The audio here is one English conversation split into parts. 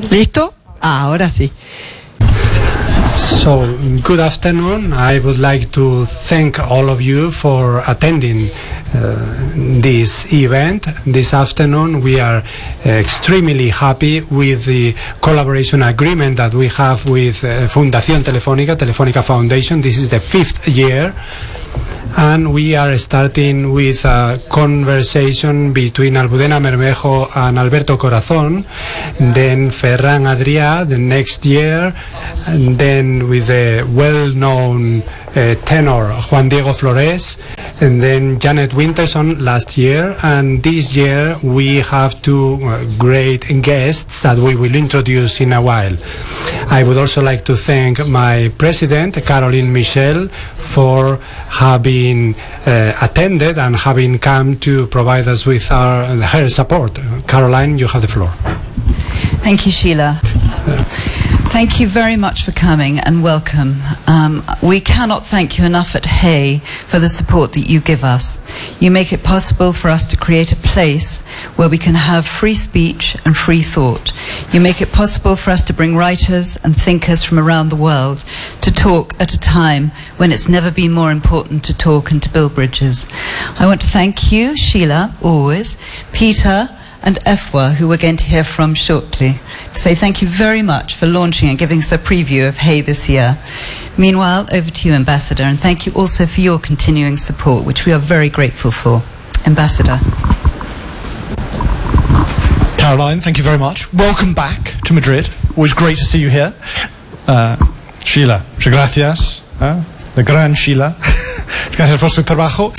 ¿Listo? Ahora sí. So, good afternoon. I would like to thank all of you for attending this event. This afternoon we are extremely happy with the collaboration agreement that we have with Fundación Telefónica, Telefónica Foundation. This is the 5th year. And we are starting with a conversation between Almudena Bermejo and Alberto Corazón, then Ferran Adrià the next year, and then with the well-known tenor Juan Diego Flores, and then Janet Winterson last year. And this year we have two great guests that we will introduce in a while. I would also like to thank my president, Caroline Michel, for having attended and having come to provide us with her support. Caroline, you have the floor. Thank you, Sheila. Thank you very much for coming and welcome. We cannot thank you enough at Hey for the support that you give us. You make it possible for us to create a place where we can have free speech and free thought. You make it possible for us to bring writers and thinkers from around the world to talk at a time when it's never been more important to talk and to build bridges. I want to thank you, Sheila, always, Peter, and Afua, who we're going to hear from shortly, to say thank you very much for launching and giving us a preview of Hey this year. Meanwhile, over to you, Ambassador, and thank you also for your continuing support, which we are very grateful for. Ambassador. Caroline, thank you very much. Welcome back to Madrid. Always great to see you here. Sheila, muchas gracias. The gran Sheila. Gracias por su trabajo.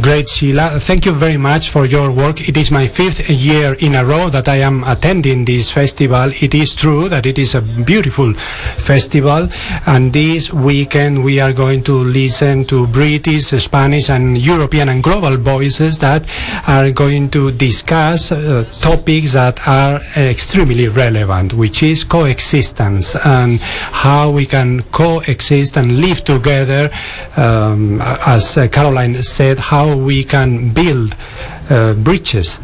Great, Sheila. Thank you very much for your work. It is my 5th year in a row that I am attending this festival. It is true that it is a beautiful festival, and this weekend we are going to listen to British, Spanish and European and global voices that are going to discuss topics that are extremely relevant, which is coexistence and how we can coexist and live together. As Caroline said, how we can build bridges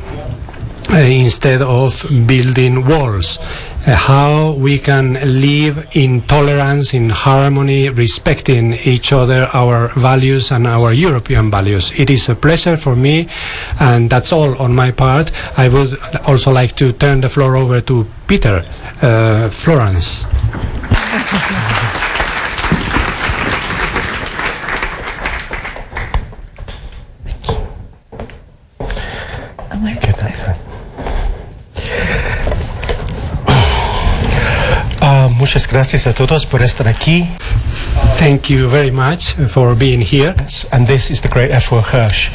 instead of building walls, how we can live in tolerance, in harmony, respecting each other, our values and our European values. It is a pleasure for me, and that's all on my part. I would also like to turn the floor over to Peter Florence. Muchas gracias a todos por estar aquí. Thank you very much for being here. And this is the great Afua Hirsch.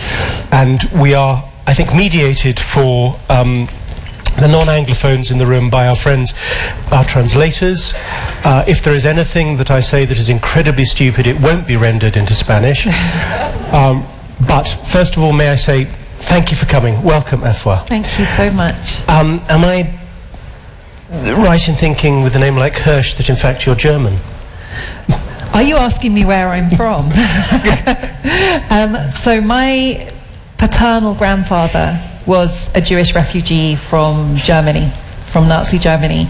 And we are, I think, mediated for the non-Anglophones in the room by our friends, our translators. If there is anything that I say that is incredibly stupid, it won't be rendered into Spanish. But first of all, may I say thank you for coming. Welcome, Afua. Thank you so much. Am I right in thinking with a name like Hirsch that in fact you're German? Are you asking me where I'm from? So my paternal grandfather was a Jewish refugee from Germany, from Nazi Germany,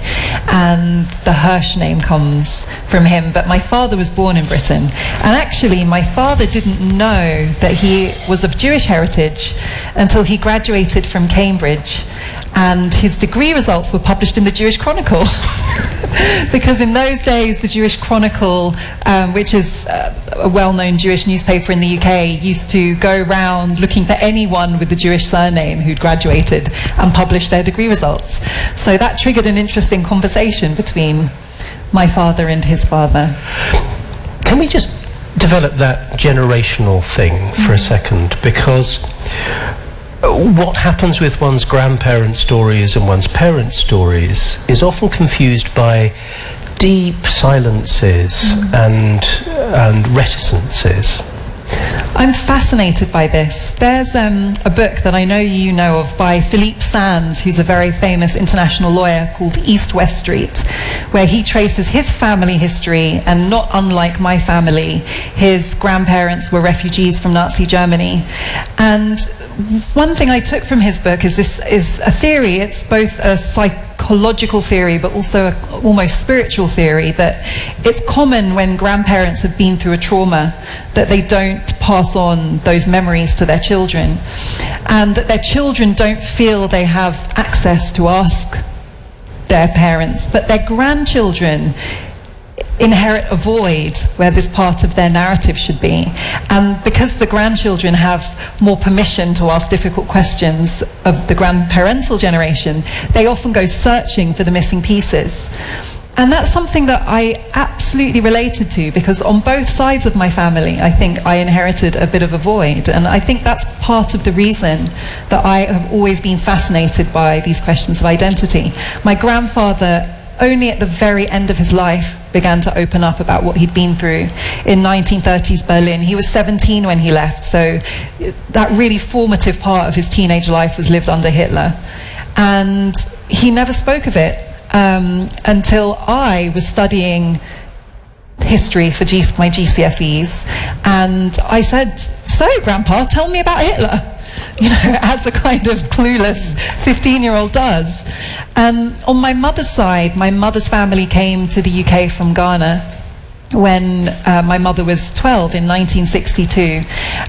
and the Hirsch name comes from him. But my father was born in Britain, and actually my father didn't know that he was of Jewish heritage until he graduated from Cambridge, and his degree results were published in the Jewish Chronicle. Because in those days the Jewish Chronicle, which is a well-known Jewish newspaper in the UK, used to go around looking for anyone with the Jewish surname who'd graduated and publish their degree results. So that triggered an interesting conversation between my father and his father. Can we just develop that generational thing for a second? Because what happens with one's grandparents' stories and one's parents' stories is often confused by deep silences and reticences. I'm fascinated by this. There's a book that I know you know of by Philippe Sands, who's a very famous international lawyer, called East West Street, where he traces his family history, and not unlike my family, his grandparents were refugees from Nazi Germany. And one thing I took from his book is this is a theory. It's both a psychological psychological theory, but also almost spiritual theory, that it's common when grandparents have been through a trauma that they don't pass on those memories to their children, and that their children don't feel they have access to ask their parents, but their grandchildren inherit a void where this part of their narrative should be. And because the grandchildren have more permission to ask difficult questions of the grandparental generation, they often go searching for the missing pieces. And that's something that I absolutely related to, because on both sides of my family, I think I inherited a bit of a void. And I think that's part of the reason that I have always been fascinated by these questions of identity. My grandfather, only at the very end of his life, began to open up about what he'd been through in 1930s Berlin. He was 17 when he left, so that really formative part of his teenage life was lived under Hitler. And he never spoke of it until I was studying history for my GCSEs, and I said, "So, Grandpa, tell me about Hitler." You know, as a kind of clueless 15-year-old does. And on my mother's side, my mother's family came to the UK from Ghana when my mother was 12 in 1962,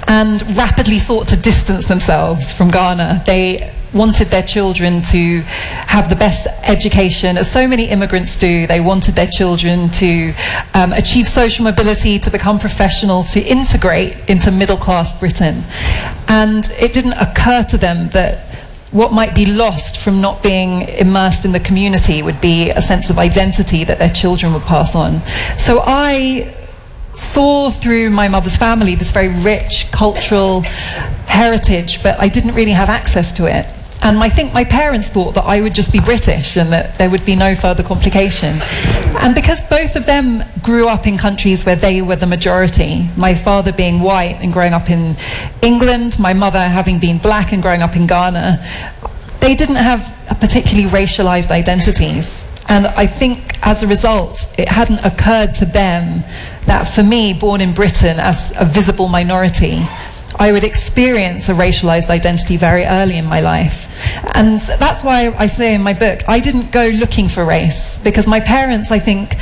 and rapidly sought to distance themselves from Ghana. They wanted their children to have the best education, as so many immigrants do. They wanted their children to achieve social mobility, to become professional, to integrate into middle-class Britain. And it didn't occur to them that what might be lost from not being immersed in the community would be a sense of identity that their children would pass on. So I saw through my mother's family this very rich cultural heritage, but I didn't really have access to it. And I think my parents thought that I would just be British and that there would be no further complication. And because both of them grew up in countries where they were the majority, my father being white and growing up in England, my mother having been black and growing up in Ghana, they didn't have particularly racialized identities. And I think as a result, it hadn't occurred to them that for me, born in Britain as a visible minority, I would experience a racialized identity very early in my life. And that's why I say in my book, I didn't go looking for race, because my parents, I think,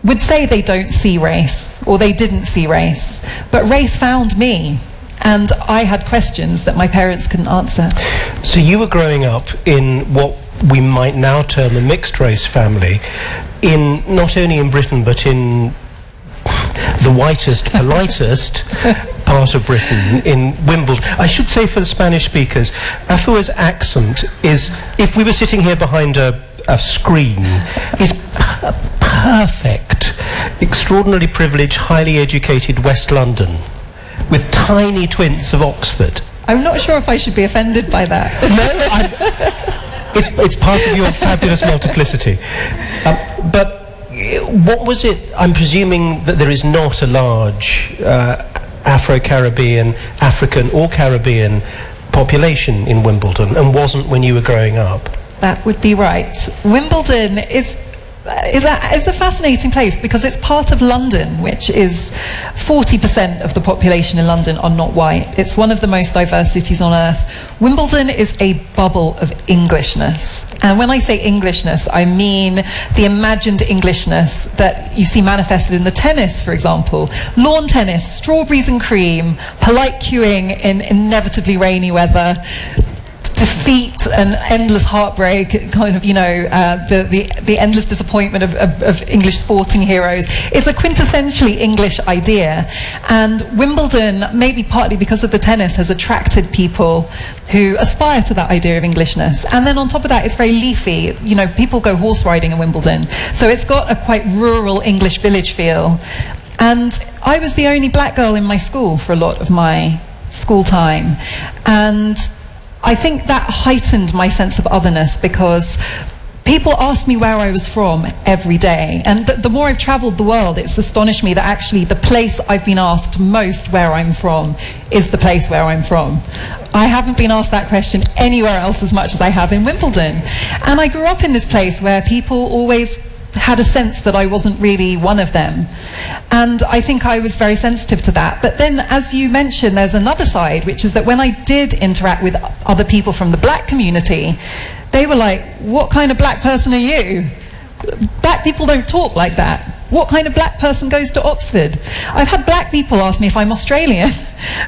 would say they don't see race, or they didn't see race, but race found me. And I had questions that my parents couldn't answer. So you were growing up in what we might now term a mixed race family, in not only in Britain, but in the whitest, politest part of Britain, in Wimbledon. I should say, for the Spanish speakers, Afua's accent is, if we were sitting here behind a screen, is perfect. Extraordinarily privileged, highly educated West London, with tiny twints of Oxford. I'm not sure if I should be offended by that. No, it's part of your fabulous multiplicity. But what was it? I'm presuming that there is not a large Afro-Caribbean, African or Caribbean population in Wimbledon, and wasn't when you were growing up. That would be right. Wimbledon is a fascinating place because it's part of London, which is 40% of the population in London are not white. It's one of the most diverse cities on earth. Wimbledon is a bubble of Englishness. And when I say Englishness, I mean the imagined Englishness that you see manifested in the tennis, for example. Lawn tennis, strawberries and cream, polite queuing in inevitably rainy weather, defeat and endless heartbreak, kind of, you know, the endless disappointment of English sporting heroes. It's a quintessentially English idea. And Wimbledon, maybe partly because of the tennis, has attracted people who aspire to that idea of Englishness. And then on top of that, it's very leafy. You know, people go horse riding in Wimbledon. So it's got a quite rural English village feel. And I was the only black girl in my school for a lot of my school time. And I think that heightened my sense of otherness, because people asked me where I was from every day. And the more I've traveled the world, it's astonished me that actually the place I've been asked most where I'm from is the place where I'm from. I haven't been asked that question anywhere else as much as I have in Wimbledon. And I grew up in this place where people always had a sense that I wasn't really one of them. And I think I was very sensitive to that. But then, as you mentioned, there's another side, which is that when I did interact with other people from the black community, They were like, what kind of black person are you? Black people don't talk like that. What kind of black person goes to Oxford? I've had black people ask me if I'm Australian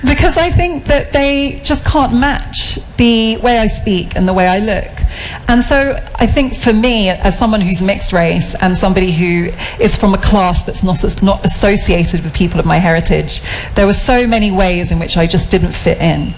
because I think that they just can't match the way I speak and the way I look. And so I think for me, as someone who's mixed race and somebody who is from a class that's not associated with people of my heritage, there were so many ways in which I just didn't fit in.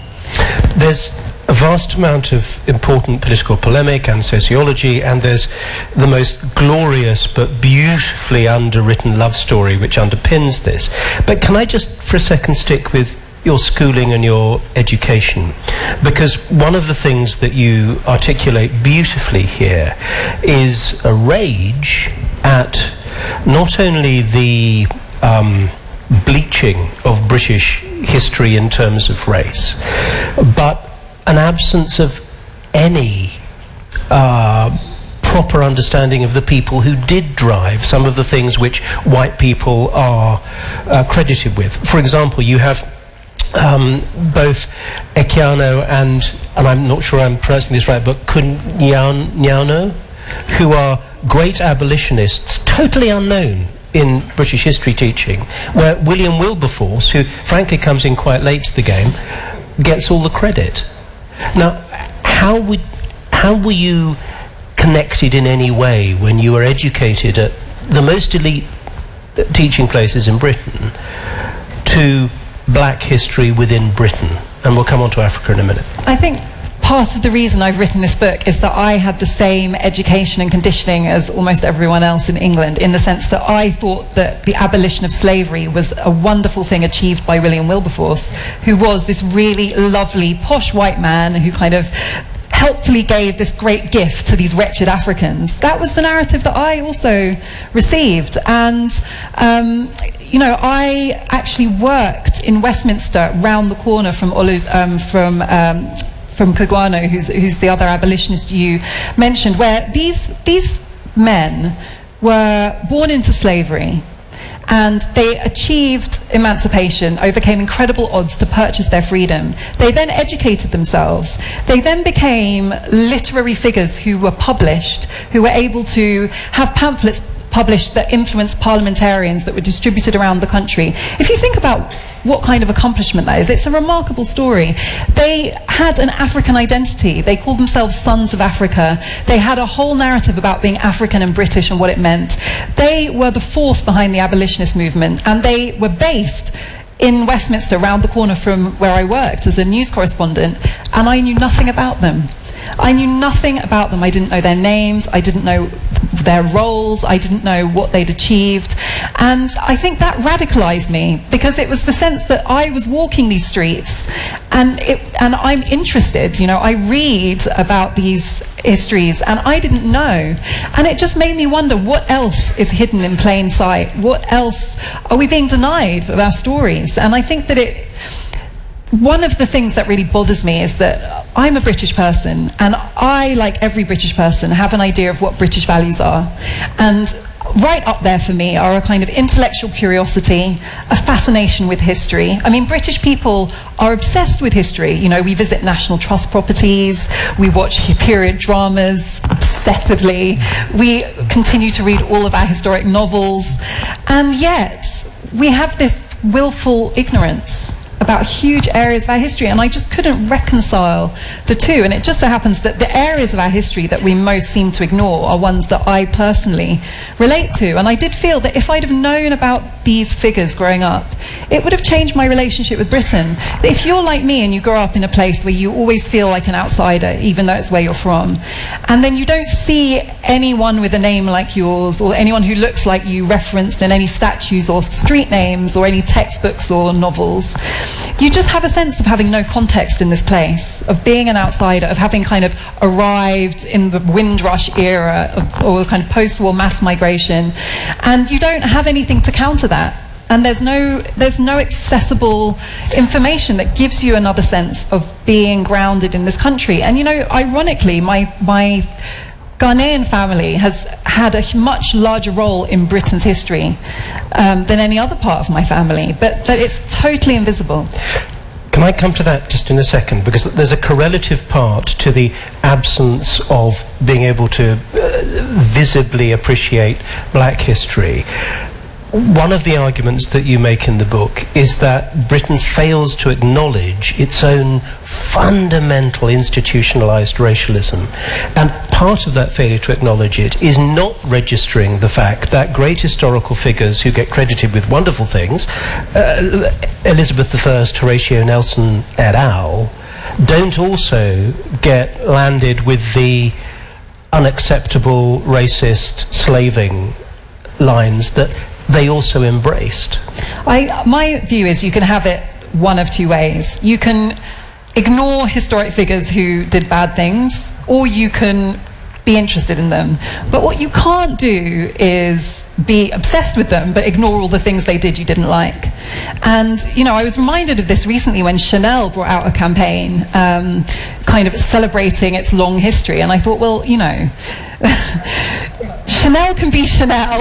There's a vast amount of important political polemic and sociology, and there's the most glorious but beautifully underwritten love story which underpins this. But can I just for a second stick with your schooling and your education? Because one of the things that you articulate beautifully here is a rage at not only the bleaching of British history in terms of race, but an absence of any proper understanding of the people who did drive some of the things which white people are credited with. For example, you have both Equiano and I'm not sure I'm pronouncing this right, but Cugnano, who are great abolitionists, totally unknown in British history teaching, where William Wilberforce, who frankly comes in quite late to the game, gets all the credit. Now, how were you connected in any way when you were educated at the most elite teaching places in Britain to black history within Britain? And we'll come on to Africa in a minute. I think part of the reason I've written this book is that I had the same education and conditioning as almost everyone else in England, in the sense that I thought that the abolition of slavery was a wonderful thing achieved by William Wilberforce, who was this really lovely, posh white man who kind of helpfully gave this great gift to these wretched Africans. That was the narrative that I also received. And you know, I actually worked in Westminster, round the corner from Cugnano, who's the other abolitionist you mentioned, where these men were born into slavery and they achieved emancipation, overcame incredible odds to purchase their freedom. They then educated themselves. They then became literary figures who were published, who were able to have pamphlets published that influenced parliamentarians that were distributed around the country. If you think about what kind of accomplishment that is, it's a remarkable story. They had an African identity. They called themselves Sons of Africa. They had a whole narrative about being African and British and what it meant. They were the force behind the abolitionist movement, and they were based in Westminster, round the corner from where I worked as a news correspondent, and I knew nothing about them. I knew nothing about them. I didn't know their names. I didn't know their roles. I didn't know what they'd achieved. And I think that radicalized me, because it was the sense that I was walking these streets and I'm interested, you know, I read about these histories and I didn't know. And it just made me wonder, what else is hidden in plain sight? What else are we being denied of our stories? And I think that one of the things that really bothers me is that I'm a British person, and I, like every British person, have an idea of what British values are. And right up there for me are a kind of intellectual curiosity, a fascination with history. I mean, British people are obsessed with history. You know, we visit National Trust properties, we watch period dramas obsessively, we continue to read all of our historic novels, and yet we have this willful ignorance about huge areas of our history, and I just couldn't reconcile the two. And it just so happens that the areas of our history that we most seem to ignore are ones that I personally relate to. And I did feel that if I'd have known about these figures growing up, it would have changed my relationship with Britain. That if you're like me and you grow up in a place where you always feel like an outsider, even though it's where you're from, and then you don't see anyone with a name like yours or anyone who looks like you referenced in any statues or street names or any textbooks or novels, you just have a sense of having no context in this place, of being an outsider, of having kind of arrived in the Windrush era or kind of post-war mass migration, and you don't have anything to counter that. And there's no accessible information that gives you another sense of being grounded in this country. And you know, ironically, my Ghanaian family has had a much larger role in Britain's history than any other part of my family, but it's totally invisible. Can might come to that just in a second, because there's a correlative part to the absence of being able to visibly appreciate black history. One of the arguments that you make in the book is that Britain fails to acknowledge its own fundamental institutionalized racialism. And part of that failure to acknowledge it is not registering the fact that great historical figures who get credited with wonderful things, Elizabeth I, Horatio Nelson et al., don't also get landed with the unacceptable racist slaving lines that they also embraced. My view is you can have it one of two ways. You can ignore historic figures who did bad things, or you can be interested in them. But what you can't do is be obsessed with them but ignore all the things they did you didn't like. And you know, I was reminded of this recently when Chanel brought out a campaign kind of celebrating its long history, and I thought, well, you know, Chanel can be Chanel,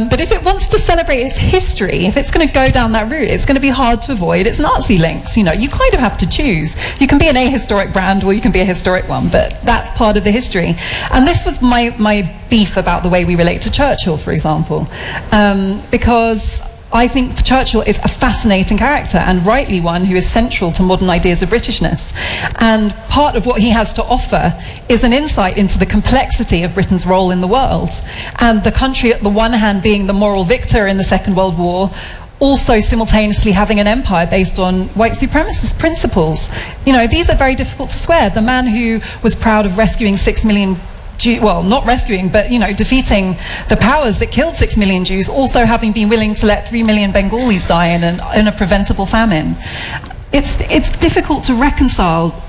but if it wants to celebrate its history, if it's going to go down that route, it's going to be hard to avoid its Nazi links. You know, you kind of have to choose. You can be an ahistoric brand or you can be a historic one, but that's part of the history. And this was my beef about the way we relate to Churchill, for example, because I think Churchill is a fascinating character, and rightly one who is central to modern ideas of Britishness. And part of what he has to offer is an insight into the complexity of Britain's role in the world. And the country, at the one hand, being the moral victor in the Second World War, also simultaneously having an empire based on white supremacist principles. You know, these are very difficult to square. The man who was proud of rescuing 6 million well, not rescuing, but, you know, defeating the powers that killed 6 million Jews, also having been willing to let 3 million Bengalis die in a preventable famine. It's difficult to reconcile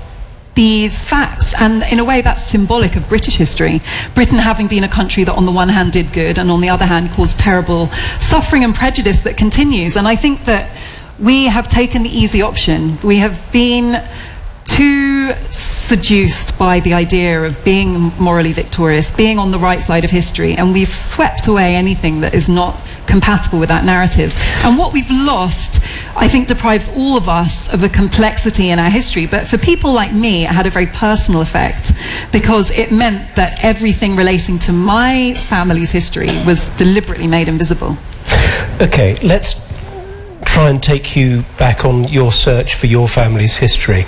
these facts, and in a way that's symbolic of British history. Britain having been a country that on the one hand did good, and on the other hand caused terrible suffering and prejudice that continues. And I think that we have taken the easy option. We have been too seduced by the idea of being morally victorious, being on the right side of history, and we've swept away anything that is not compatible with that narrative. And what we've lost, I think, deprives all of us of a complexity in our history. But for people like me, it had a very personal effect, because it meant that everything relating to my family's history was deliberately made invisible. Okay, let's try and take you back on your search for your family's history.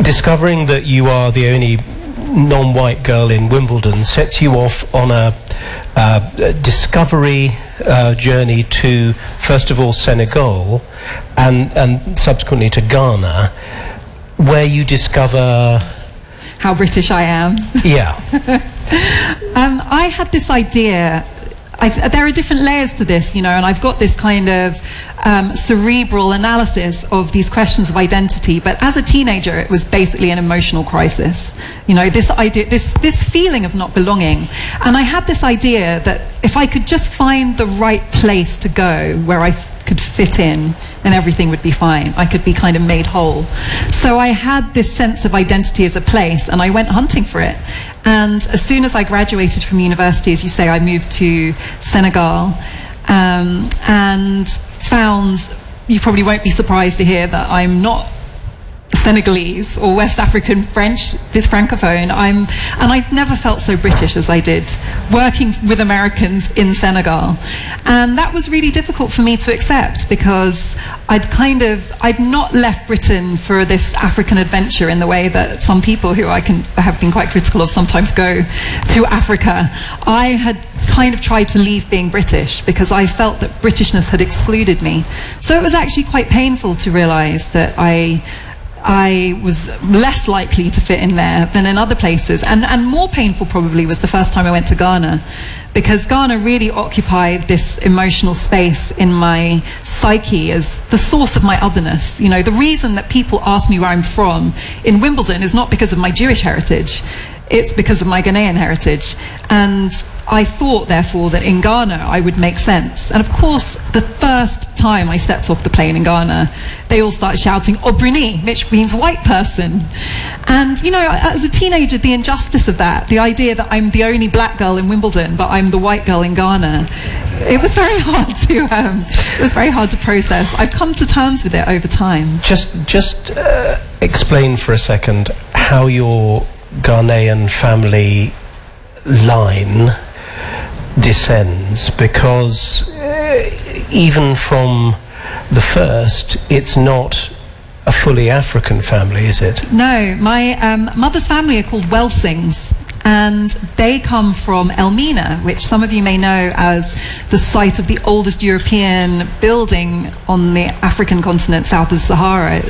Discovering that you are the only non-white girl in Wimbledon sets you off on a discovery journey to, first of all, Senegal and subsequently to Ghana, where you discover... how British I am. Yeah. I had this idea... there are different layers to this, you know, and I've got this kind of cerebral analysis of these questions of identity. But as a teenager, it was basically an emotional crisis. You know, this idea, this feeling of not belonging. And I had this idea that if I could just find the right place to go where I could fit in, and everything would be fine. I could be kind of made whole. So I had this sense of identity as a place, and I went hunting for it. And as soon as I graduated from university, as you say, I moved to Senegal, and found, you probably won't be surprised to hear that I'm not Senegalese or West African French, this Francophone. And I've never felt so British as I did working with Americans in Senegal. And that was really difficult for me to accept, because I'd not left Britain for this African adventure in the way that some people who I have been quite critical of sometimes go to Africa. I had kind of tried to leave being British because I felt that Britishness had excluded me. So it was actually quite painful to realize that I was less likely to fit in there than in other places. And more painful probably was the first time I went to Ghana, because Ghana really occupied this emotional space in my psyche as the source of my otherness. You know, the reason that people ask me where I'm from in Wimbledon is not because of my Jewish heritage, it's because of my Ghanaian heritage. And I thought, therefore, that in Ghana I would make sense. And of course, the first time I stepped off the plane in Ghana, they all started shouting Obrini, which means white person. And, you know, as a teenager, the injustice of that, the idea that I'm the only black girl in Wimbledon, but I'm the white girl in Ghana, it was very hard to process. I've come to terms with it over time. Just explain for a second how your Ghanaian family line descends, because even from the first, it's not a fully African family, is it? No, my mother's family are called Welsings, and they come from Elmina, which some of you may know as the site of the oldest European building on the African continent south of the Sahara.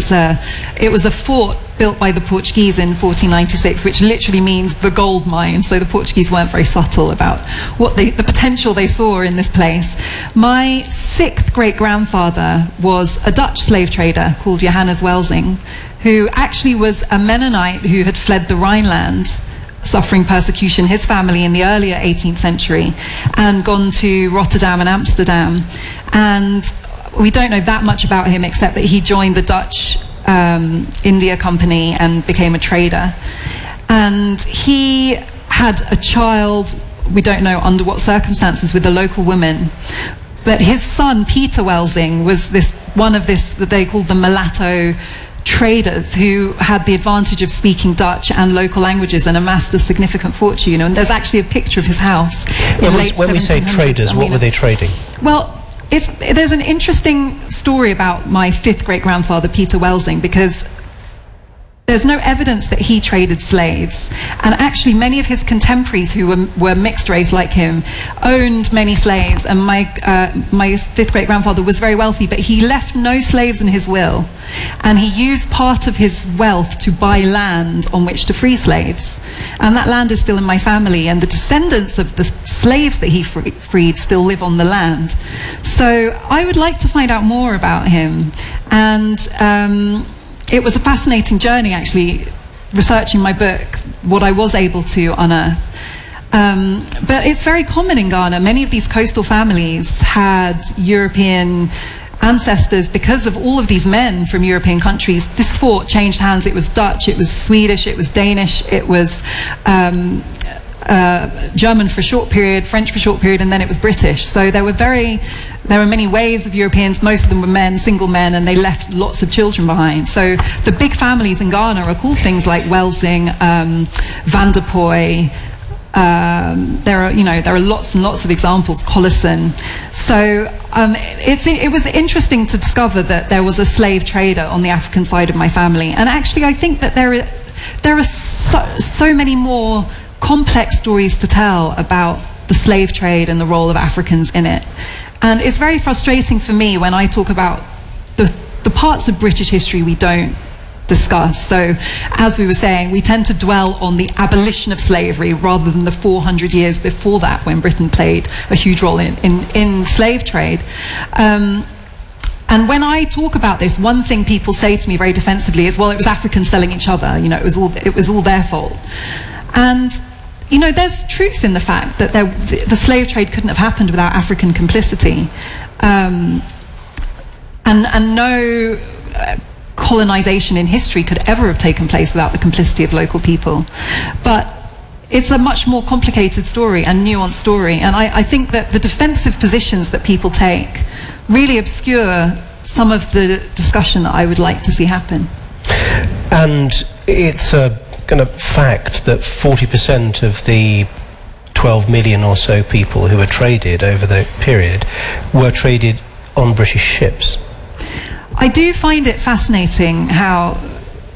It was a fort built by the Portuguese in 1496, which literally means the gold mine. So the Portuguese weren't very subtle about what the potential they saw in this place. My 6th great-grandfather was a Dutch slave trader called Johannes Welsing, who actually was a Mennonite who had fled the Rhineland, suffering persecution, his family in the earlier 18th century, and gone to Rotterdam and Amsterdam. And we don't know that much about him except that he joined the Dutch India Company and became a trader. And he had a child, we don't know under what circumstances, with a local woman. But his son, Peter Welsing, was one of that they called the mulatto traders who had the advantage of speaking Dutch and local languages and amassed a significant fortune. And there's actually a picture of his house. When we say traders, what were they trading? Well, there's an interesting story about my 5th great-grandfather, Peter Welsing, because there's no evidence that he traded slaves. And actually, many of his contemporaries who were mixed race like him owned many slaves. And my 5th great-grandfather was very wealthy, but he left no slaves in his will. And he used part of his wealth to buy land on which to free slaves. And that land is still in my family. And the descendants of the slaves that he freed still live on the land. So I would like to find out more about him. And it was a fascinating journey, actually, researching my book, what I was able to unearth. But it's very common in Ghana. Many of these coastal families had European ancestors because of all of these men from European countries. This fort changed hands. It was Dutch, it was Swedish, it was Danish, it was German for a short period, French for a short period, and then it was British. So there were many waves of Europeans. Most of them were men, single men, and they left lots of children behind. So the big families in Ghana are called things like Welsing, Van der Poy. There are lots and lots of examples. Collison. So it was interesting to discover that there was a slave trader on the African side of my family. And actually, I think that there are so many more complex stories to tell about the slave trade and the role of Africans in it. And it's very frustrating for me when I talk about the parts of British history we don't discuss. So, as we were saying, we tend to dwell on the abolition of slavery rather than the 400 years before that, when Britain played a huge role in slave trade. And when I talk about this, one thing people say to me very defensively is, well, it was Africans selling each other, it was all their fault. And there's truth in the fact that the slave trade couldn't have happened without African complicity. And no colonization in history could ever have taken place without the complicity of local people. But it's a much more complicated story and nuanced story. And I think that the defensive positions that people take really obscure some of the discussion that I would like to see happen. And it's a kind of fact that 40% of the 12 million or so people who were traded over the period were traded on British ships. I do find it fascinating how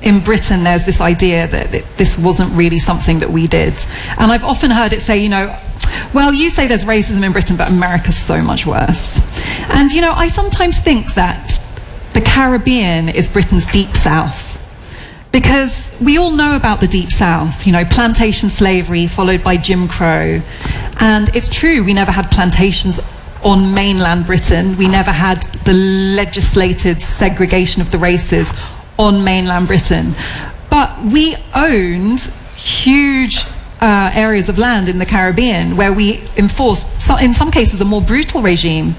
in Britain there's this idea that this wasn't really something that we did. And I've often heard it say, well, you say there's racism in Britain, but America's so much worse. And, I sometimes think that the Caribbean is Britain's deep south. Because we all know about the Deep South, plantation slavery followed by Jim Crow. And it's true, we never had plantations on mainland Britain. We never had the legislated segregation of the races on mainland Britain. But we owned huge areas of land in the Caribbean where we enforced, in some cases, a more brutal regime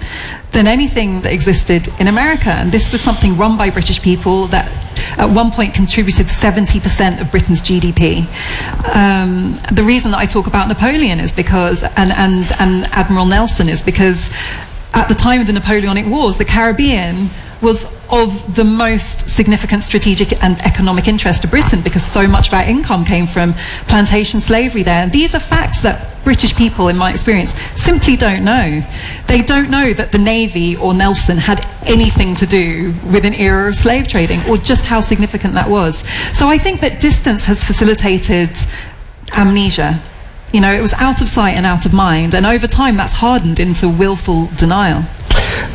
than anything that existed in America. And this was something run by British people that at one point contributed 70% of Britain's GDP. The reason that I talk about Napoleon is because, and Admiral Nelson, is because at the time of the Napoleonic Wars, the Caribbean was of the most significant strategic and economic interest to Britain, because so much of our income came from plantation slavery there. And these are facts that British people, in my experience, simply don't know. They don't know that the Navy or Nelson had anything to do with an era of slave trading, or just how significant that was. So I think that distance has facilitated amnesia. You know, it was out of sight and out of mind, and over time that's hardened into willful denial.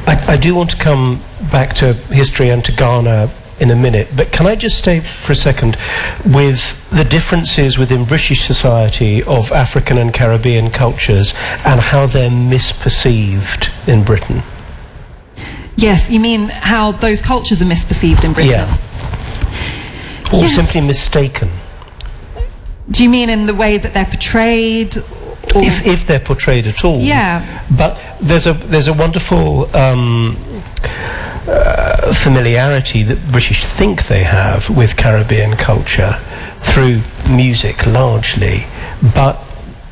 I do want to come back to history and to Ghana in a minute, but can I just stay for a second with the differences within British society of African and Caribbean cultures and how they're misperceived in Britain? Yes, you mean how those cultures are misperceived in Britain? Yeah. Or yes. Simply mistaken. Do you mean in the way that they're portrayed? Or if they're portrayed at all. Yeah. But there's a wonderful familiarity that British think they have with Caribbean culture through music largely, but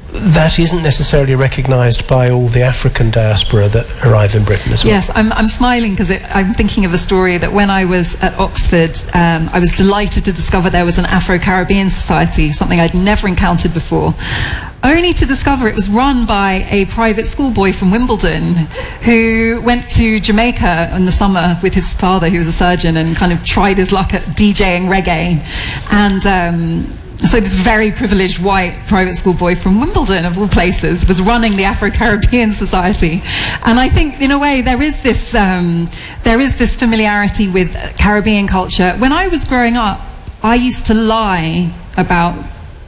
that isn't necessarily recognised by all the African diaspora that arrive in Britain as well. Yes, I'm smiling because I'm thinking of a story that when I was at Oxford, I was delighted to discover there was an Afro-Caribbean society, something I'd never encountered before, only to discover it was run by a private schoolboy from Wimbledon who went to Jamaica in the summer with his father, who was a surgeon, and kind of tried his luck at DJing reggae. And so this very privileged white private school boy from Wimbledon, of all places, was running the Afro-Caribbean Society. And I think, in a way, there is this familiarity with Caribbean culture. When I was growing up, I used to lie about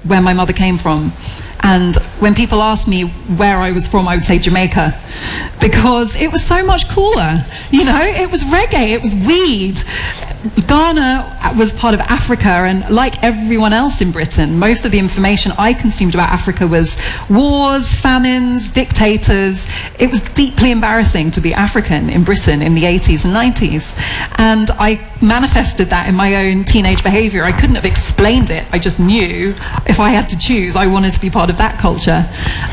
where my mother came from. And when people asked me where I was from, I would say Jamaica, because it was so much cooler. You know, it was reggae, it was weed. Ghana was part of Africa, and like everyone else in Britain, most of the information I consumed about Africa was wars, famines, dictators. It was deeply embarrassing to be African in Britain in the 80s and 90s. And I manifested that in my own teenage behavior. I couldn't have explained it. I just knew if I had to choose, I wanted to be part of that culture.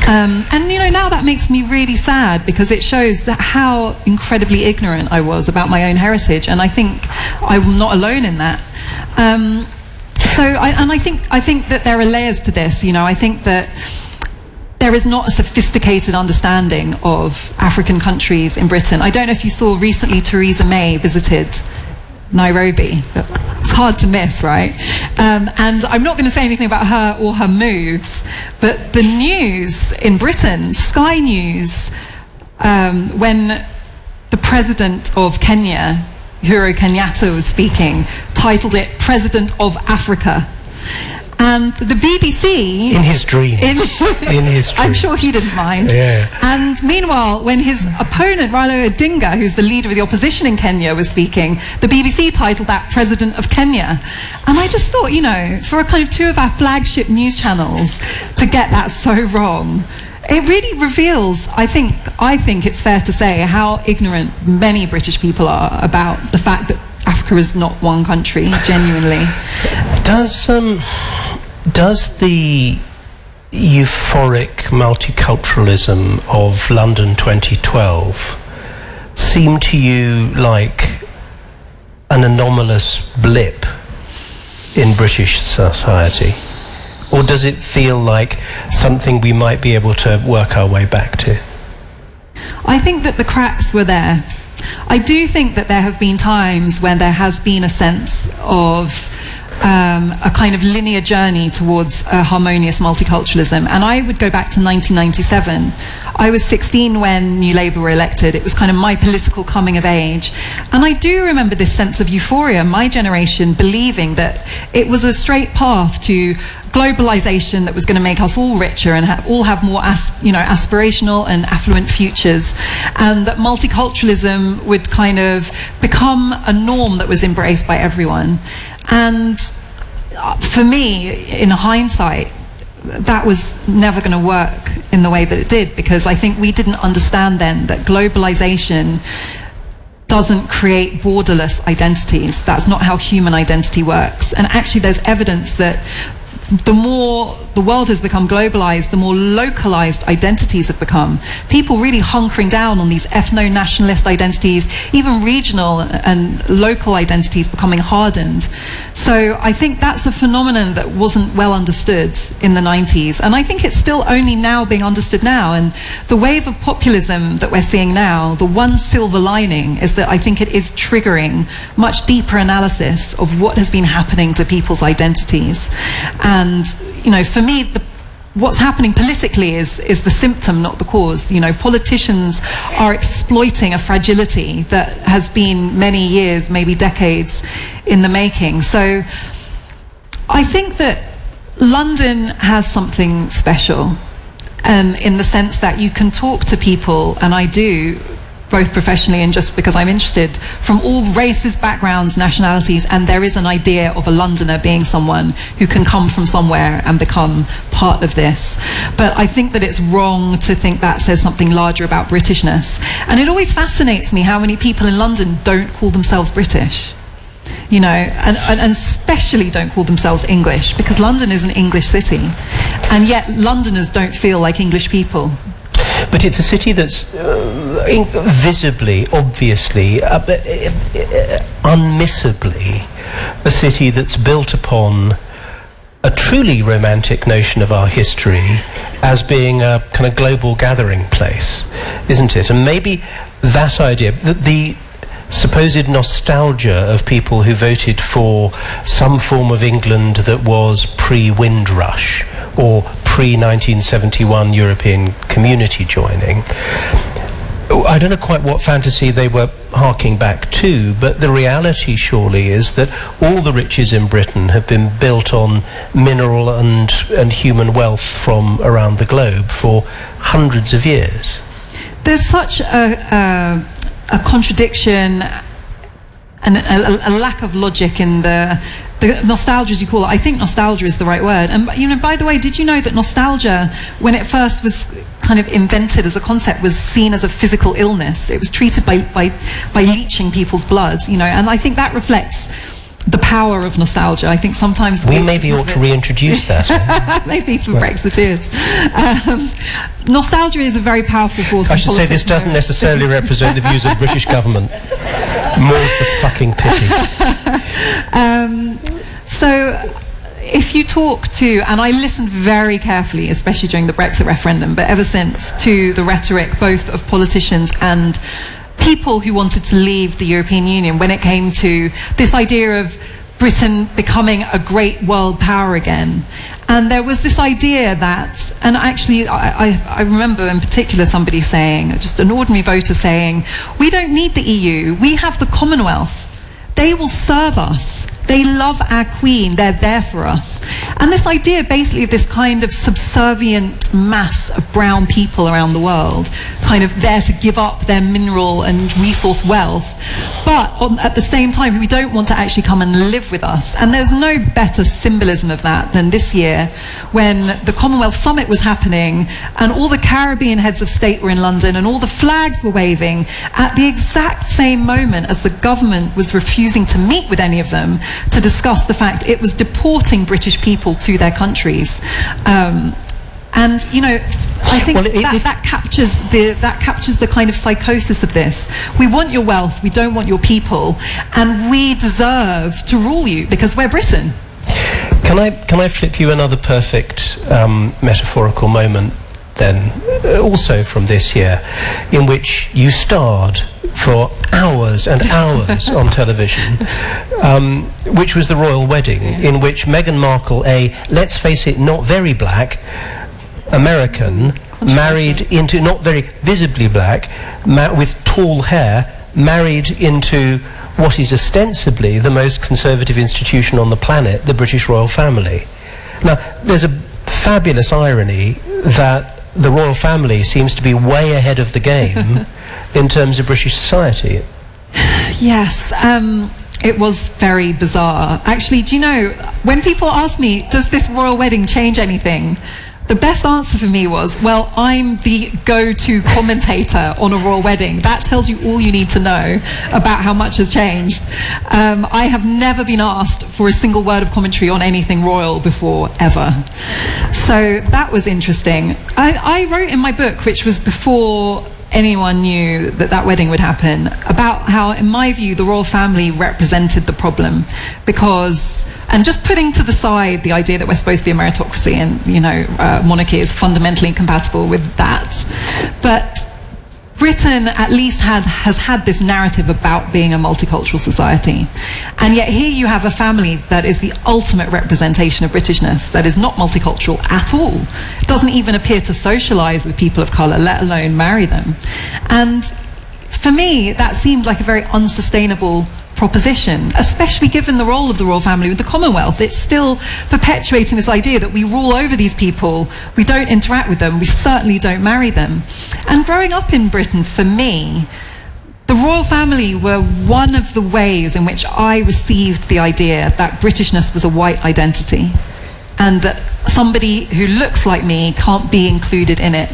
And you know, now that makes me really sad, because it shows that how incredibly ignorant I was about my own heritage. And I think I'm not alone in that. I think that there are layers to this. You know, I think that there is not a sophisticated understanding of African countries in Britain. I don't know if you saw recently Theresa May visited Nairobi. It's hard to miss, right? And I'm not going to say anything about her or her moves, but the news in Britain, Sky News, when the president of Kenya, Uhuru Kenyatta, was speaking, titled it President of Africa. And the BBC... In his dreams. In his dreams. I'm sure he didn't mind. Yeah. And meanwhile, when his opponent, Raila Odinga, who's the leader of the opposition in Kenya, was speaking, the BBC titled that President of Kenya. And I just thought, you know, for a kind of two of our flagship news channels to get that so wrong, it really reveals, I think it's fair to say, how ignorant many British people are about the fact that Africa is not one country, genuinely. Does the euphoric multiculturalism of London 2012 seem to you like an anomalous blip in British society? Or does it feel like something we might be able to work our way back to? I think that the cracks were there. I do think that there have been times when there has been a sense of a kind of linear journey towards a harmonious multiculturalism. And I would go back to 1997. I was 16 when New Labour were elected. It was kind of my political coming of age. And I do remember this sense of euphoria, my generation believing that it was a straight path to globalization that was going to make us all richer and all have more aspirational and affluent futures, and that multiculturalism would kind of become a norm that was embraced by everyone. And for me, in hindsight, that was never going to work in the way that it did, because I think we didn't understand then that globalization doesn't create borderless identities. That's not how human identity works. And actually there's evidence that the more the world has become globalized, the more localized identities have become. People really hunkering down on these ethno-nationalist identities, even regional and local identities becoming hardened. So I think that's a phenomenon that wasn't well understood in the 90s. And I think it's still only now being understood now. And the wave of populism that we're seeing now, the one silver lining is that I think it is triggering much deeper analysis of what has been happening to people's identities. And, you know, for me, what's happening politically is the symptom, not the cause. You know, politicians are exploiting a fragility that has been many years, maybe decades in the making. So I think that London has something special, in the sense that you can talk to people, and I do, both professionally and just because I'm interested, from all races, backgrounds, nationalities, and there is an idea of a Londoner being someone who can come from somewhere and become part of this. But I think that it's wrong to think that says something larger about Britishness. And it always fascinates me how many people in London don't call themselves British. You know, and especially don't call themselves English, because London is an English city, and yet Londoners don't feel like English people. But it's a city that's visibly, obviously, unmissably a city that's built upon a truly romantic notion of our history as being a kind of global gathering place, isn't it? And maybe that idea, the supposed nostalgia of people who voted for some form of England that was pre-Windrush or pre-1971 European community joining. I don't know quite what fantasy they were harking back to, but the reality surely is that all the riches in Britain have been built on mineral and human wealth from around the globe for hundreds of years. There's such a contradiction and a lack of logic in the nostalgia, as you call it. I think nostalgia is the right word. And, you know, by the way, did you know that nostalgia, when it first was kind of invented as a concept, was seen as a physical illness? It was treated by leaching people's blood, you know, and I think that reflects the power of nostalgia. I think sometimes we maybe ought to reintroduce that. Maybe for Brexiteers. Nostalgia is a very powerful force. I should say this doesn't necessarily represent the views of the British government. More's the fucking pity. So if you talk to, and I listened very carefully, especially during the Brexit referendum, but ever since, to the rhetoric both of politicians and people who wanted to leave the European Union when it came to this idea of Britain becoming a great world power again. And there was this idea that, and actually I remember in particular somebody saying, just an ordinary voter saying, we don't need the EU, we have the Commonwealth. They will serve us. They love our Queen. They're there for us. And this idea basically of this kind of subservient mass of brown people around the world, kind of there to give up their mineral and resource wealth, but at the same time we don't want to actually come and live with us. And there's no better symbolism of that than this year when the Commonwealth Summit was happening and all the Caribbean heads of state were in London and all the flags were waving at the exact same moment as the government was refusing to meet with any of them to discuss the fact it was deporting British people to their countries. And, you know, I think that captures the kind of psychosis of this. We want your wealth, we don't want your people, and we deserve to rule you because we're Britain. Can I flip you another perfect metaphorical moment then, also from this year, in which you starred for hours and hours on television, which was the royal wedding, in which Meghan Markle, a, let's face it, not very black American, married into, not very visibly black, with tall hair, married into what is ostensibly the most conservative institution on the planet, the British royal family. Now, there's a fabulous irony that the royal family seems to be way ahead of the game in terms of British society. Yes, it was very bizarre. Actually, do you know, when people ask me, does this royal wedding change anything? the best answer for me was, well, I'm the go-to commentator on a royal wedding. That tells you all you need to know about how much has changed. I have never been asked for a single word of commentary on anything royal before, ever. So that was interesting. I wrote in my book, which was before anyone knew that that wedding would happen, about how, in my view, the royal family represented the problem, because, and just putting to the side the idea that we're supposed to be a meritocracy and, you know, monarchy is fundamentally incompatible with that, but Britain at least has had this narrative about being a multicultural society. And yet here you have a family that is the ultimate representation of Britishness, that is not multicultural at all. It doesn't even appear to socialise with people of colour, let alone marry them. And for me, that seemed like a very unsustainable proposition, especially given the role of the royal family with the Commonwealth. It's still perpetuating this idea that we rule over these people, we don't interact with them, we certainly don't marry them. And growing up in Britain, for me, the royal family were one of the ways in which I received the idea that Britishness was a white identity, and that somebody who looks like me can't be included in it.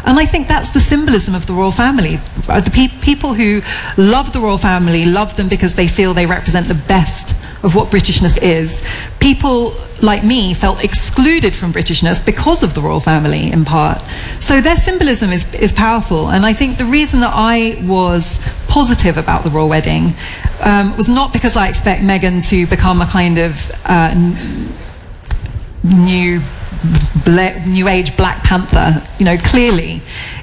And I think that's the symbolism of the royal family. The people who love the royal family love them because they feel they represent the best of what Britishness is. People like me felt excluded from Britishness because of the royal family, in part. So their symbolism is powerful. And I think the reason that I was positive about the royal wedding was not because I expect Meghan to become a kind of new age Black Panther. You know, clearly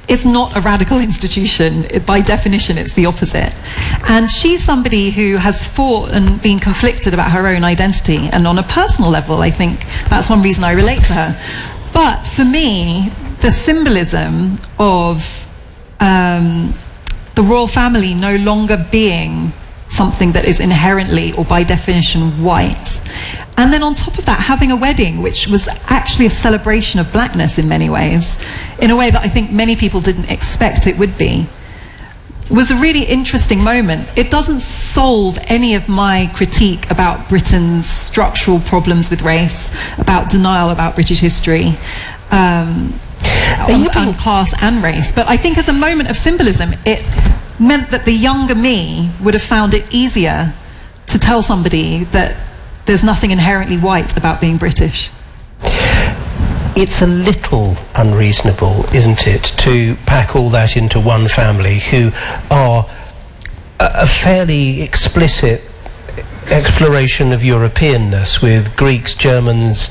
it's not a radical institution. By definition, it's the opposite. And she's somebody who has fought and been conflicted about her own identity, and on a personal level, I think that's one reason I relate to her. But for me, the symbolism of the royal family no longer being something that is inherently or by definition white, and then on top of that having a wedding which was actually a celebration of blackness in many ways, in a way that I think many people didn't expect it would be, was a really interesting moment. It doesn't solve any of my critique about Britain's structural problems with race, about denial about British history, and class and race, but I think as a moment of symbolism it meant that the younger me would have found it easier to tell somebody that there's nothing inherently white about being British. It's a little unreasonable, isn't it, to pack all that into one family who are a fairly explicit exploration of Europeanness with Greeks, Germans,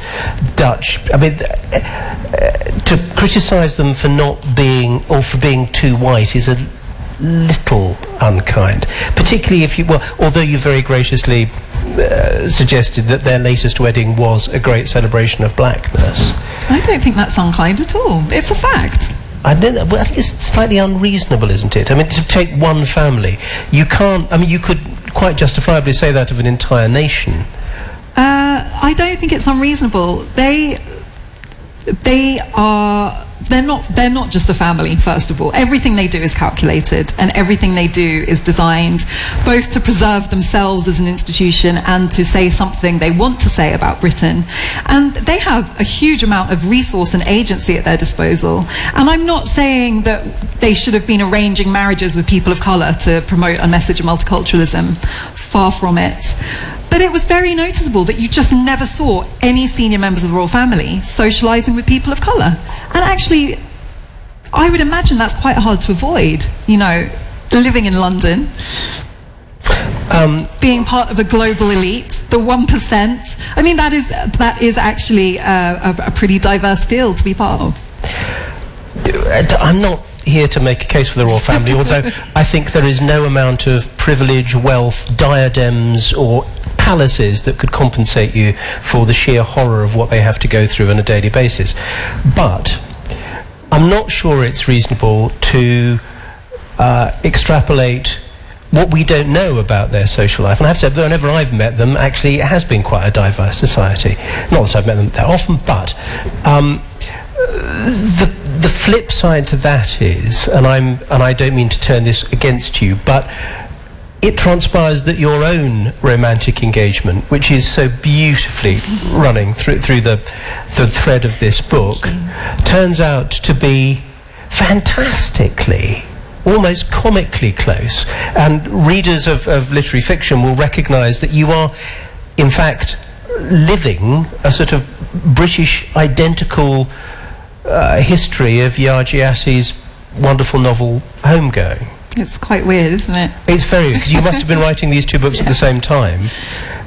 Dutch. I mean, to criticise them for not being, or for being too white is a little unkind, particularly if you, well, although you very graciously suggested that their latest wedding was a great celebration of blackness. I don't think that's unkind at all. It's a fact. I think it's slightly unreasonable, isn't it? I mean, to take one family, you can't, I mean, you could quite justifiably say that of an entire nation. I don't think it's unreasonable. They're not just a family, first of all. Everything they do is calculated, and everything they do is designed both to preserve themselves as an institution and to say something they want to say about Britain. And they have a huge amount of resource and agency at their disposal. And I'm not saying that they should have been arranging marriages with people of colour to promote a message of multiculturalism. Far from it. But it was very noticeable that you just never saw any senior members of the royal family socialising with people of colour. And actually, I would imagine that's quite hard to avoid, you know, living in London, being part of a global elite, the 1%. I mean, that is actually a pretty diverse field to be part of. I'm not here to make a case for the royal family, although I think there is no amount of privilege, wealth, diadems or palaces that could compensate you for the sheer horror of what they have to go through on a daily basis. But I'm not sure it's reasonable to extrapolate what we don't know about their social life. And I have to say, whenever I've met them, actually it has been quite a diverse society. Not that I've met them that often, but the flip side to that is, and I don't mean to turn this against you, but it transpires that your own romantic engagement, which is so beautifully running through the thread of this book, turns out to be fantastically, almost comically close. And readers of literary fiction will recognise that you are, in fact, living a sort of British identical history of Yaji Assey's wonderful novel Homegoing. It's quite weird, isn't it? It's very weird, because you must have been writing these two books at the same time.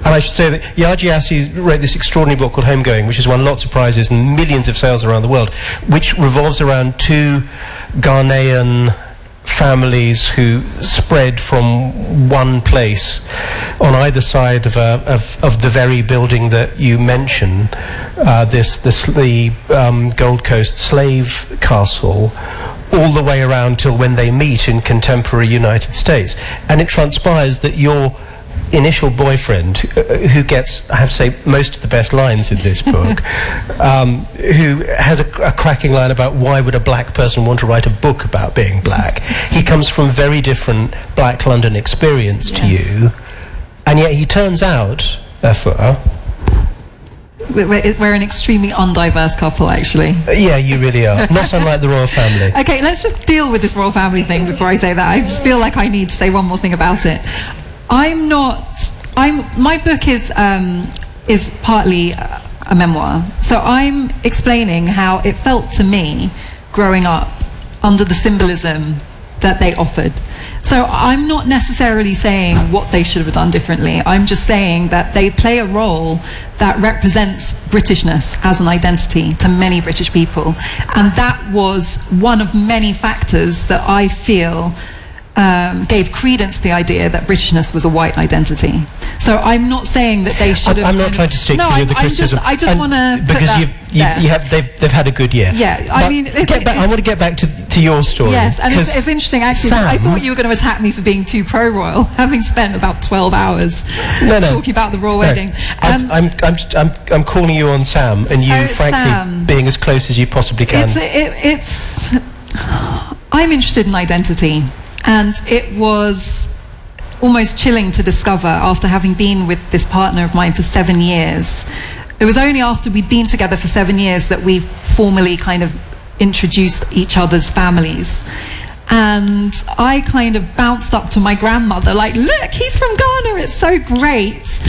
And I should say that Yaji Assey wrote this extraordinary book called Homegoing, which has won lots of prizes and millions of sales around the world, which revolves around two Ghanaian families who spread from one place on either side of the very building that you mention, the Gold Coast slave castle, all the way around till when they meet in contemporary United States. And it transpires that your initial boyfriend, who gets, I have to say, most of the best lines in this book, who has a cracking line about why would a black person want to write a book about being black. He comes from very different black London experience to you, and yet he turns out, Afua, we're an extremely undiverse couple, actually. Yeah, you really are. Not unlike the royal family. Okay, let's just deal with this royal family thing before I say that. I just feel like I need to say one more thing about it. My book is partly a memoir. So I'm explaining how it felt to me growing up under the symbolism that they offered. So I'm not necessarily saying what they should have done differently. I'm just saying that they play a role that represents Britishness as an identity to many British people. And that was one of many factors that I feel gave credence to the idea that Britishness was a white identity. So I'm not saying that they should have... I'm not trying to stick to the criticism. I just want to... Because they've had a good year. Yeah, I mean... I want to get back to your story. Yes, and it's interesting, actually. Sam, I thought you were going to attack me for being too pro-royal, having spent about 12 hours talking about the royal wedding. I'm calling you on Sam, and you, frankly, Sam, being as close as you possibly can. I'm interested in identity. And it was almost chilling to discover, after having been with this partner of mine for 7 years. It was only after we'd been together for 7 years that we formally kind of introduced each other's families. And I kind of bounced up to my grandmother, like, look, he's from Ghana, it's so great.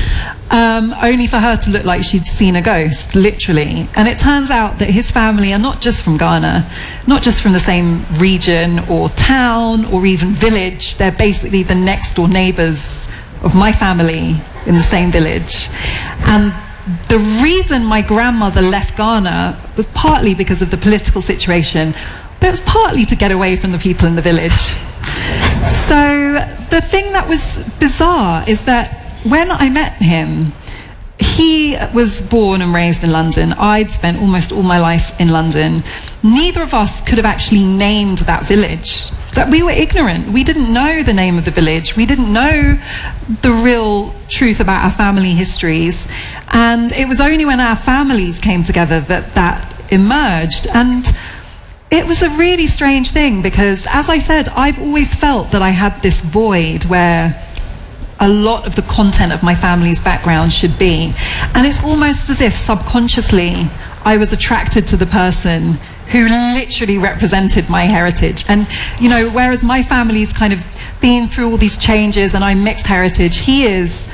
Only for her to look like she'd seen a ghost, literally. And it turns out that his family are not just from Ghana, not just from the same region or town or even village. They're basically the next door neighbors of my family in the same village. And the reason my grandmother left Ghana was partly because of the political situation, but it was partly to get away from the people in the village. So the thing that was bizarre is that when I met him, he was born and raised in London. I'd spent almost all my life in London. Neither of us could have actually named that village. That we were ignorant. We didn't know the name of the village. We didn't know the real truth about our family histories. And it was only when our families came together that that emerged. And it was a really strange thing because, as I said, I've always felt that I had this void where a lot of the content of my family's background should be. And it's almost as if subconsciously I was attracted to the person who literally represented my heritage. And, you know, whereas my family's kind of been through all these changes and I'm mixed heritage, he is,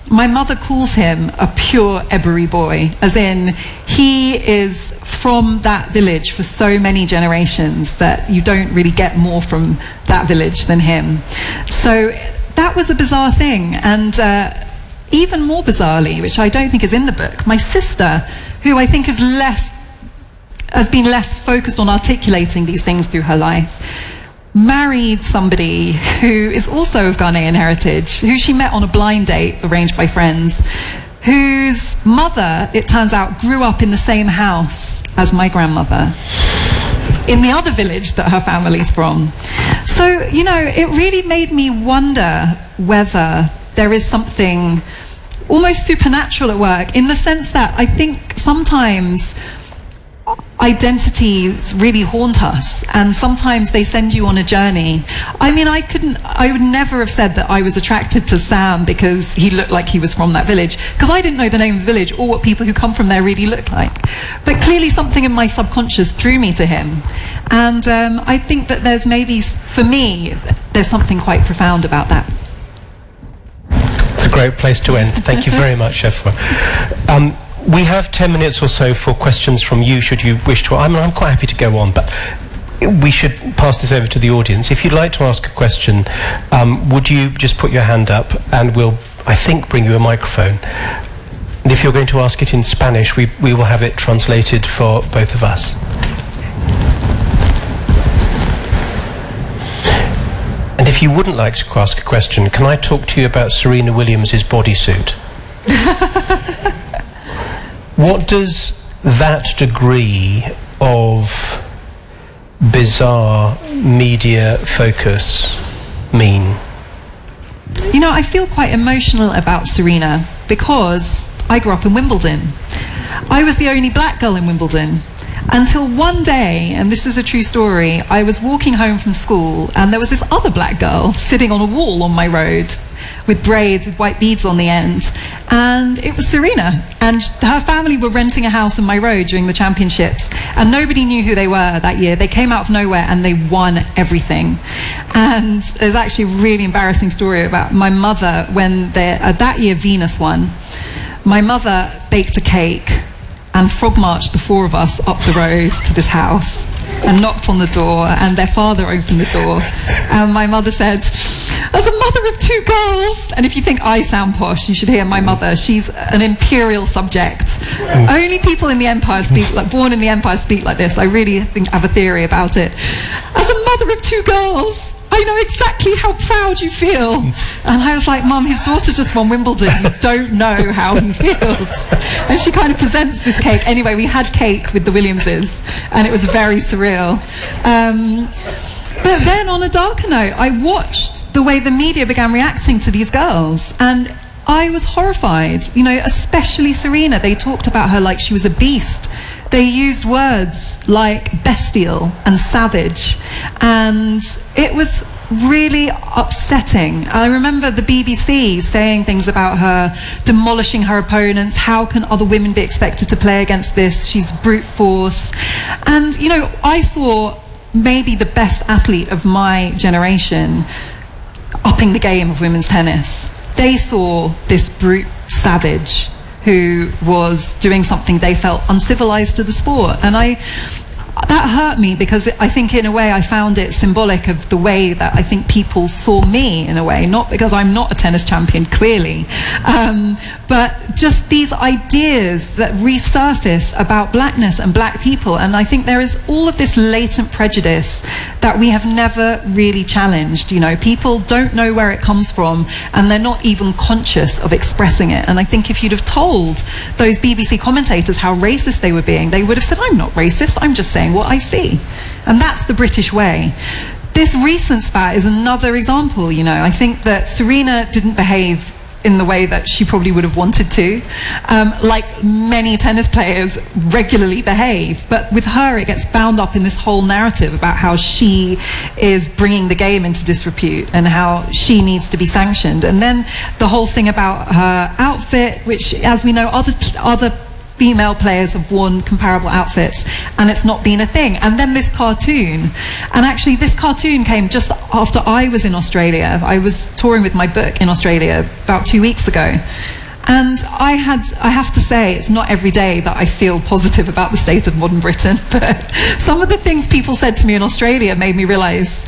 my mother calls him a pure Ebury boy, as in he is from that village for so many generations that you don't really get more from that village than him. So that was a bizarre thing. And even more bizarrely, which I don't think is in the book, my sister, who I think has been less focused on articulating these things through her life, married somebody who is also of Ghanaian heritage, who she met on a blind date arranged by friends, whose mother, it turns out, grew up in the same house as my grandmother, in the other village that her family's from. So, you know, it really made me wonder whether there is something almost supernatural at work, in the sense that I think sometimes identities really haunt us, and sometimes they send you on a journey. I mean, I would never have said that I was attracted to Sam because he looked like he was from that village, because I didn't know the name of the village or what people who come from there really look like. But clearly something in my subconscious drew me to him. And I think that there's maybe, for me, there's something quite profound about that. It's a great place to end. Thank you very much, Afua. We have 10 minutes or so for questions from you, should you wish to. I'm quite happy to go on, but we should pass this over to the audience. If you'd like to ask a question, would you just put your hand up, and we'll, I think, bring you a microphone. And if you're going to ask it in Spanish, we will have it translated for both of us. And if you wouldn't like to ask a question, can I talk to you about Serena Williams' bodysuit? What does that degree of bizarre media focus mean? You know, I feel quite emotional about Serena because I grew up in Wimbledon. I was the only black girl in Wimbledon until one day, and this is a true story, I was walking home from school and there was this other black girl sitting on a wall on my road with braids with white beads on the end, and it was Serena, and her family were renting a house on my road during the championships, and nobody knew who they were that year. They came out of nowhere and they won everything. And there's actually a really embarrassing story about my mother when that year Venus won. My mother baked a cake and frog marched the four of us up the road to this house and knocked on the door, and their father opened the door, and my mother said, "As a mother of two girls," and if you think I sound posh, you should hear my mother. She's an imperial subject. Only people in the empire speak, like born in the empire, speak like this. I really think I have a theory about it. "As a mother of two girls, I know exactly how proud you feel." And I was like, "Mum, his daughter just won Wimbledon. You don't know how he feels." And she kind of presents this cake. Anyway, we had cake with the Williamses, and it was very surreal. But then on a darker note, I watched the way the media began reacting to these girls, and I was horrified. You know, especially Serena. They talked about her like she was a beast. They used words like bestial and savage, and it was really upsetting. I remember the BBC saying things about her demolishing her opponents. How can other women be expected to play against this? She's brute force. And, you know, I saw maybe the best athlete of my generation upping the game of women's tennis. They saw this brute savage who was doing something they felt uncivilized to the sport. And that hurt me, because I think in a way I found it symbolic of the way that I think people saw me, in a way, not because I'm not a tennis champion, clearly, but just these ideas that resurface about blackness and black people. And I think there is all of this latent prejudice that we have never really challenged. You know, people don't know where it comes from, and they're not even conscious of expressing it. And I think if you'd have told those BBC commentators how racist they were being, they would have said, "I'm not racist, I'm just saying what I see." And that's the British way. This recent spat is another example. You know, I think that Serena didn't behave in the way that she probably would have wanted to, like many tennis players regularly behave. But with her, it gets bound up in this whole narrative about how she is bringing the game into disrepute and how she needs to be sanctioned. And then the whole thing about her outfit, which, as we know, other female players have worn comparable outfits, and it's not been a thing. And then this cartoon, and actually this cartoon came just after I was in Australia. I was touring with my book in Australia about 2 weeks ago, and I have to say, it's not every day that I feel positive about the state of modern Britain, but some of the things people said to me in Australia made me realise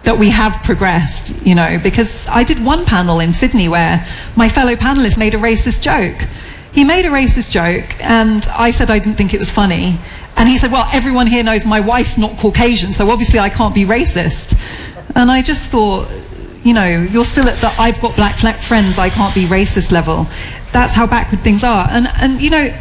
that we have progressed, you know, because I did one panel in Sydney where my fellow panellist made a racist joke. He made a racist joke, and I said I didn't think it was funny. And he said, "Well, everyone here knows my wife's not Caucasian, so obviously I can't be racist." And I just thought, you know, you're still at the "I've got black friends, I can't be racist" level. That's how backward things are. And you know,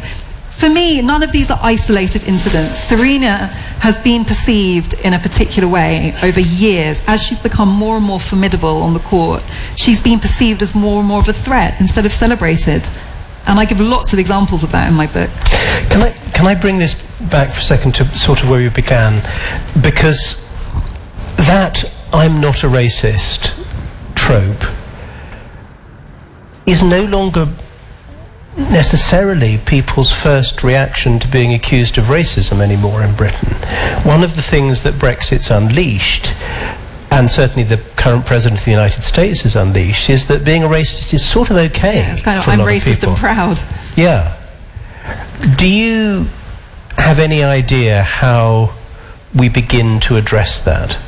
for me, none of these are isolated incidents. Serena has been perceived in a particular way over years. As she's become more and more formidable on the court, she's been perceived as more and more of a threat instead of celebrated. And I give lots of examples of that in my book. Can I bring this back for a second to sort of where we began, because that "I'm not a racist" trope is no longer necessarily people's first reaction to being accused of racism anymore in Britain. One of the things that Brexit's unleashed, and certainly the current President of the United States has unleashed, is that being a racist is sort of okay. Yeah, it's kind of, for a I'm lot of racist people. and proud. Yeah. Do you have any idea how we begin to address that?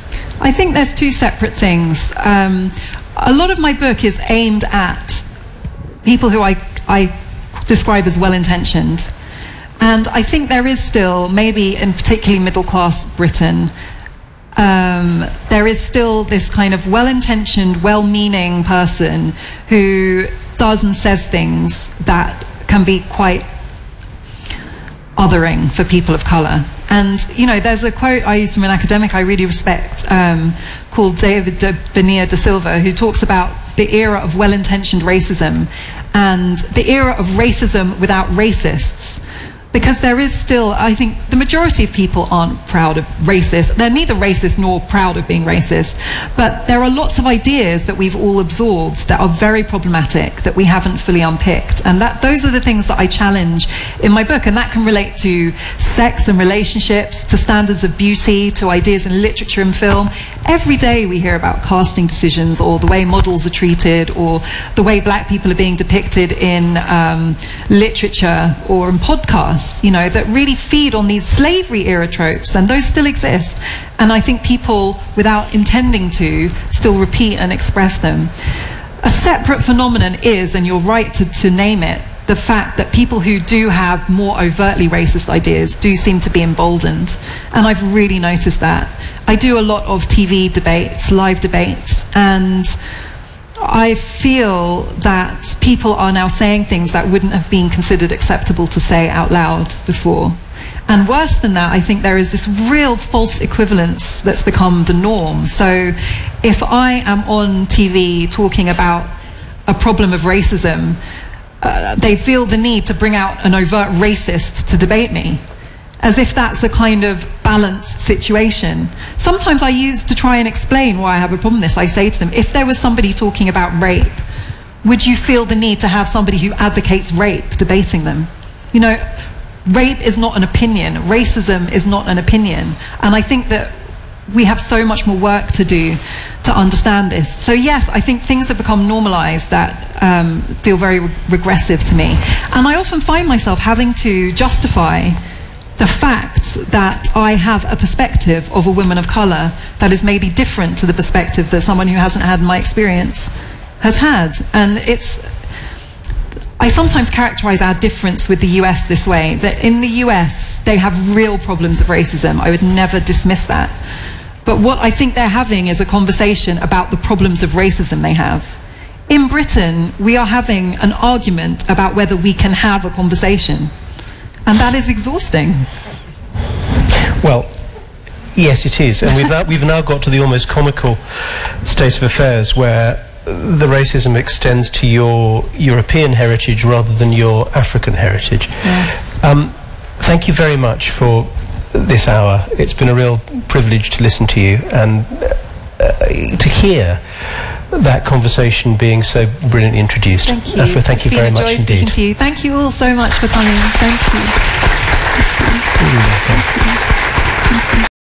I think there's two separate things. A lot of my book is aimed at people who I describe as well-intentioned. And I think there is still, maybe in particularly middle-class Britain, there is still this kind of well-intentioned, well-meaning person who does and says things that can be quite othering for people of colour. And, you know, there's a quote I use from an academic I really respect called David Bonilla da Silva, who talks about the era of well-intentioned racism and the era of racism without racists. Because there is still, I think, the majority of people aren't proud of racist. They're neither racist nor proud of being racist. But there are lots of ideas that we've all absorbed that are very problematic, that we haven't fully unpicked. And those are the things that I challenge in my book. And that can relate to sex and relationships, to standards of beauty, to ideas in literature and film. Every day we hear about casting decisions, or the way models are treated, or the way black people are being depicted in literature or in podcasts, you know, that really feed on these slavery era tropes, and those still exist. And I think people, without intending to, still repeat and express them. A separate phenomenon is, and you're right to name it, the fact that people who do have more overtly racist ideas do seem to be emboldened. And I've really noticed that. I do a lot of TV debates, live debates, and I feel that people are now saying things that wouldn't have been considered acceptable to say out loud before. And worse than that, I think there is this real false equivalence that's become the norm. So if I am on TV talking about a problem of racism, they feel the need to bring out an overt racist to debate me, as if that's a kind of balanced situation. Sometimes I use, to try and explain why I have a problem with this, I say to them, if there was somebody talking about rape, would you feel the need to have somebody who advocates rape debating them? You know, rape is not an opinion. Racism is not an opinion. And I think that we have so much more work to do to understand this. So yes, I think things have become normalized that feel very regressive to me. And I often find myself having to justify the fact that I have a perspective of a woman of colour that is maybe different to the perspective that someone who hasn't had my experience has had. And I sometimes characterise our difference with the US this way, that in the US they have real problems of racism. I would never dismiss that. But what I think they're having is a conversation about the problems of racism they have. In Britain, we are having an argument about whether we can have a conversation. And that is exhausting. Well, yes, it is. And we've now got to the almost comical state of affairs where the racism extends to your European heritage rather than your African heritage. Yes. Thank you very much for this hour. It's been a real privilege to listen to you and to hear that conversation being so brilliantly introduced. Thank you. Afua, thank you very much indeed. It's been a joy speaking to you. Thank you all so much for coming. Thank you.